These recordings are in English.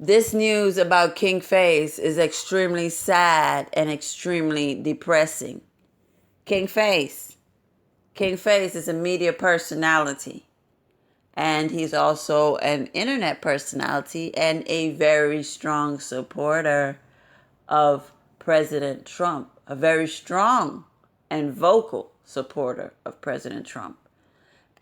This news about KingFace is extremely sad and extremely depressing. KingFace. KingFace is a media personality, and he's also an internet personality and a very strong supporter of President Trump, a very strong and vocal supporter of President Trump.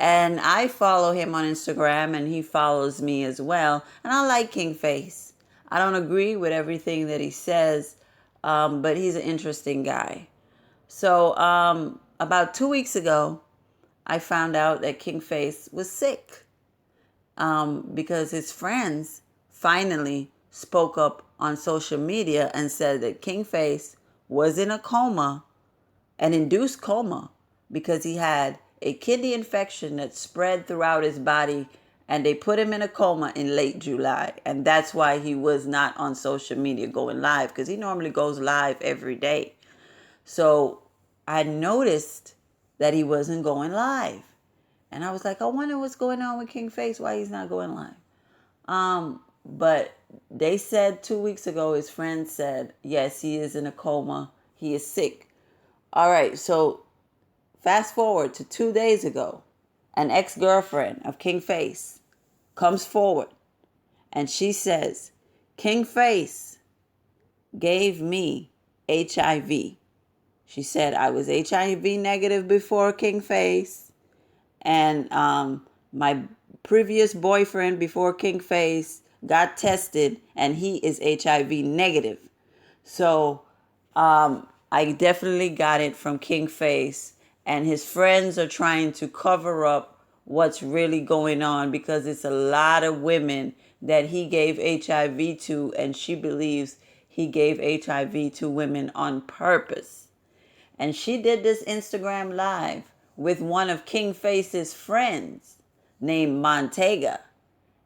And I follow him on Instagram, and he follows me as well. And I like KingFace. I don't agree with everything that he says, but he's an interesting guy. So about 2 weeks ago, I found out that KingFace was sick because his friends finally spoke up on social media and said that KingFace was in a coma, an induced coma, because he had a kidney infection that spread throughout his body, and they put him in a coma in late July. And that's why he was not on social media going live, because he normally goes live every day. So I noticed that he wasn't going live. And I was like, I wonder what's going on with KingFace, why he's not going live. But they said 2 weeks ago, his friend said, yes, he is in a coma. He is sick. All right, so fast forward to 2 days ago, an ex-girlfriend of KingFace comes forward and she says, KingFace gave me HIV. She said, I was HIV negative before KingFace, and my previous boyfriend before KingFace got tested and he is HIV negative. So I definitely got it from KingFace, and his friends are trying to cover up what's really going on, because it's a lot of women that he gave HIV to, and she believes he gave HIV to women on purpose. And she did this Instagram live with one of KingFace's friends named Montega.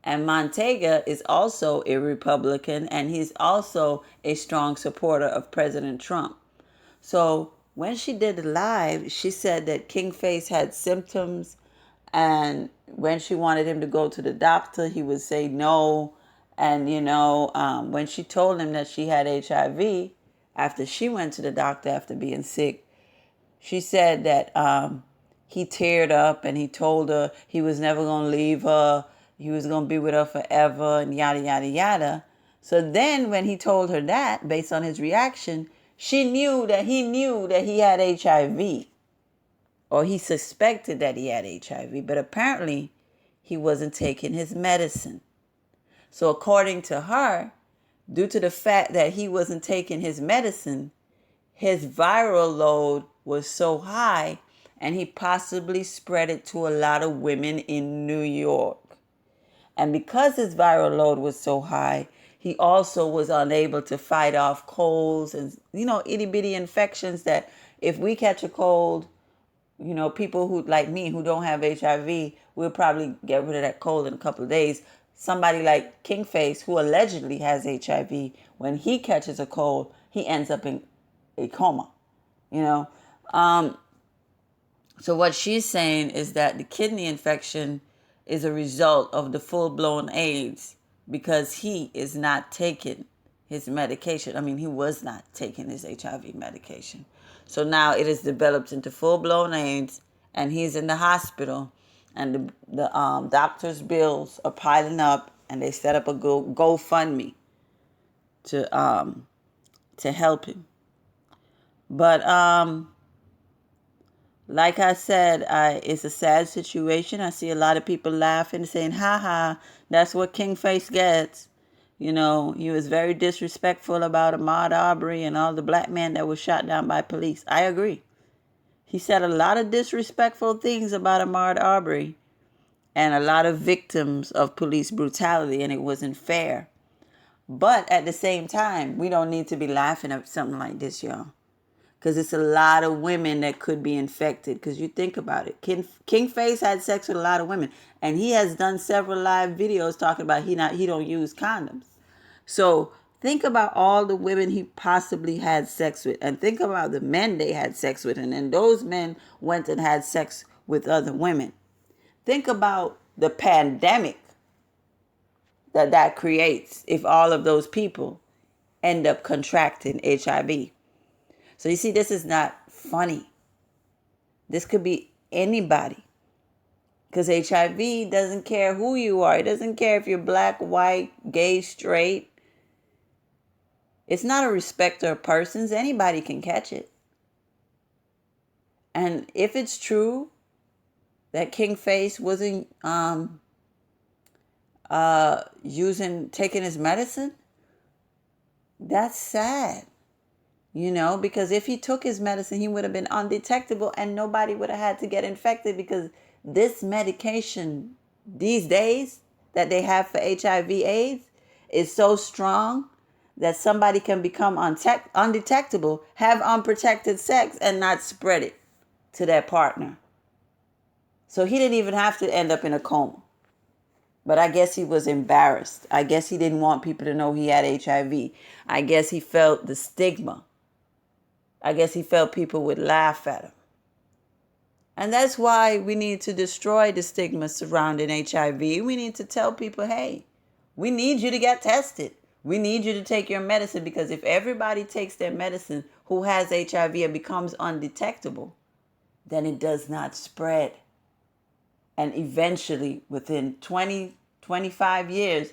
And Montega is also a Republican, and he's also a strong supporter of President Trump. So when she did it live, she said that KingFace had symptoms, and when she wanted him to go to the doctor, he would say no. And, when she told him that she had HIV, after she went to the doctor after being sick, she said that he teared up and he told her he was never going to leave her. He was going to be with her forever and yada, yada, yada. So then when he told her that, based on his reaction, she knew that he had HIV, or he suspected that he had HIV, but apparently he wasn't taking his medicine. So according to her, due to the fact that he wasn't taking his medicine, his viral load was so high, and he possibly spread it to a lot of women in New York. And because his viral load was so high, he also was unable to fight off colds and, itty bitty infections that if we catch a cold, people who like me who don't have HIV, we'll probably get rid of that cold in a couple of days. Somebody like KingFace, who allegedly has HIV, when he catches a cold, he ends up in a coma, So what she's saying is that the kidney infection is a result of the full-blown AIDS, because he is not taking his medication. I mean, he was not taking his HIV medication. So now it has developed into full-blown AIDS, and he's in the hospital, and the doctor's bills are piling up, and they set up a GoFundMe to help him. But like I said, it's a sad situation. I see a lot of people laughing, saying, ha ha, that's what KingFace gets. He was very disrespectful about Ahmaud Arbery and all the black men that were shot down by police. I agree. He said a lot of disrespectful things about Ahmaud Arbery and a lot of victims of police brutality, and it wasn't fair. But at the same time, we don't need to be laughing at something like this, y'all. Because it's a lot of women that could be infected. Because you think about it. KingFace had sex with a lot of women. And he has done several live videos talking about he don't use condoms. So think about all the women he possibly had sex with. And think about the men they had sex with. And then those men went and had sex with other women. Think about the pandemic. that creates if all of those people end up contracting HIV. So you see, this is not funny. This could be anybody. Because HIV doesn't care who you are. It doesn't care if you're black, white, gay, straight. It's not a respecter of persons. Anybody can catch it. And if it's true that KingFace wasn't taking his medicine, that's sad. Because if he took his medicine, he would have been undetectable and nobody would have had to get infected, because this medication these days that they have for HIV/AIDS is so strong that somebody can become undetectable, have unprotected sex, and not spread it to their partner. So he didn't even have to end up in a coma. But I guess he was embarrassed. I guess he didn't want people to know he had HIV. I guess he felt the stigma. I guess he felt people would laugh at him. And that's why we need to destroy the stigma surrounding HIV. We need to tell people, hey, we need you to get tested. We need you to take your medicine, because if everybody takes their medicine who has HIV and becomes undetectable, then it does not spread. And eventually, within 20, 25 years,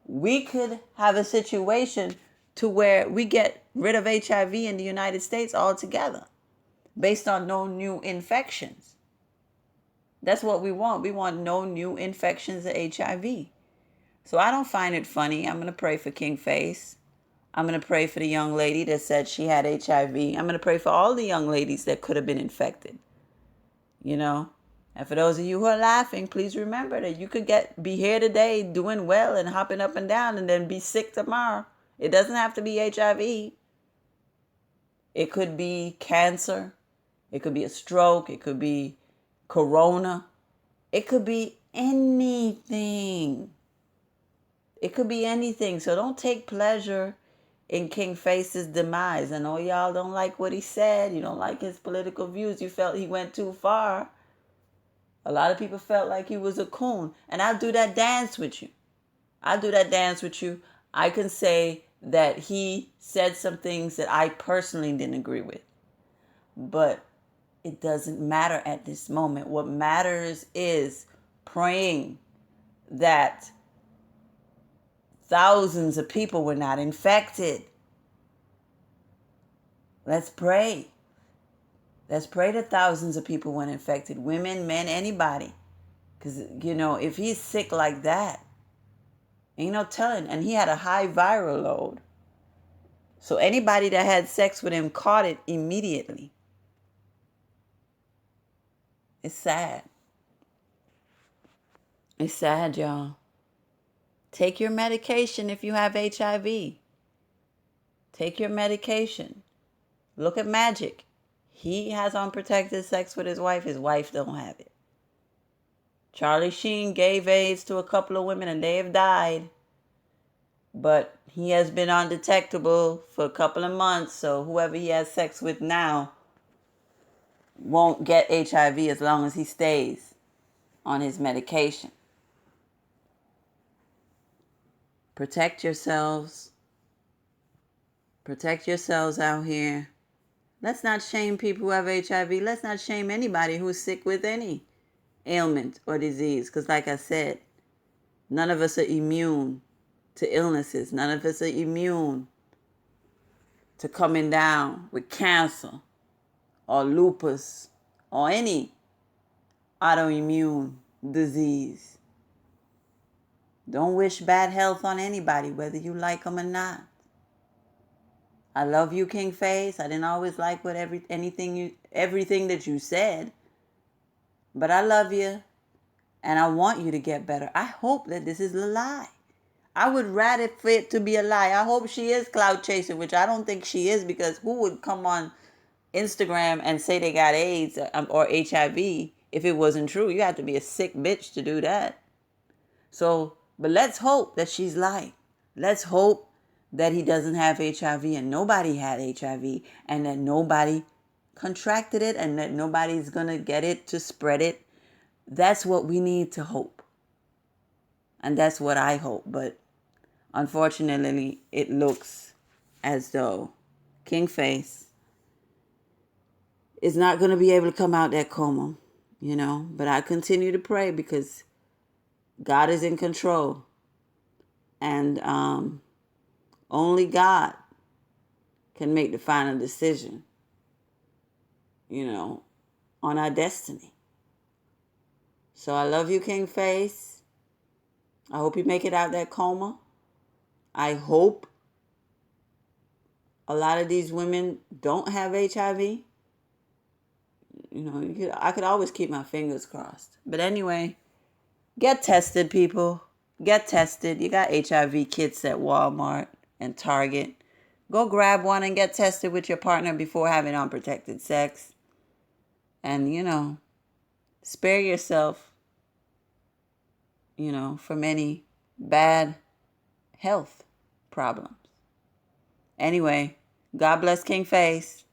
we could have a situation to where we get rid of HIV in the United States altogether based on no new infections. That's what we want. We want no new infections of HIV. So I don't find it funny. I'm going to pray for KingFace. I'm going to pray for the young lady that said she had HIV. I'm going to pray for all the young ladies that could have been infected. And for those of you who are laughing, please remember that you could be here today doing well and hopping up and down and then be sick tomorrow. It doesn't have to be HIV. It could be cancer. It could be a stroke. It could be corona. It could be anything. It could be anything. So don't take pleasure in KingFace's demise. I know y'all don't like what he said. You don't like his political views. You felt he went too far. A lot of people felt like he was a coon. And I'll do that dance with you. I can say that he said some things that I personally didn't agree with. But it doesn't matter at this moment. What matters is praying that thousands of people were not infected. Let's pray. Let's pray that thousands of people weren't infected. Women, men, anybody. Because, if he's sick like that, ain't no telling. And he had a high viral load. So anybody that had sex with him caught it immediately. It's sad. It's sad, y'all. Take your medication if you have HIV. Take your medication. Look at Magic. He has unprotected sex with his wife. His wife don't have it. Charlie Sheen gave AIDS to a couple of women and they have died. But he has been undetectable for a couple of months. So whoever he has sex with now won't get HIV as long as he stays on his medication. Protect yourselves. Protect yourselves out here. Let's not shame people who have HIV. Let's not shame anybody who's sick with any ailment or disease. Because like I said, none of us are immune to illnesses. None of us are immune to coming down with cancer or lupus or any autoimmune disease. Don't wish bad health on anybody, whether you like them or not. I love you, KingFace. I didn't always like everything that you said, but I love you, and I want you to get better. I hope that this is a lie. I would rather for it to be a lie. I hope she is clout chasing, which I don't think she is, because who would come on Instagram and say they got AIDS or HIV if it wasn't true? You have to be a sick bitch to do that. So, but let's hope that she's lying. Let's hope that he doesn't have HIV and nobody had HIV and that nobody contracted it and that nobody's going to get it to spread it. That's what we need to hope. And that's what I hope. But Unfortunately, it looks as though KingFace is not going to be able to come out that coma, But I continue to pray because God is in control. And only God can make the final decision, on our destiny. So I love you, KingFace. I hope you make it out that coma. I hope a lot of these women don't have HIV. I could always keep my fingers crossed. But anyway, get tested, people. Get tested. You got HIV kits at Walmart and Target. Go grab one and get tested with your partner before having unprotected sex. And, spare yourself, from any bad health problems. Anyway, God bless KingFace.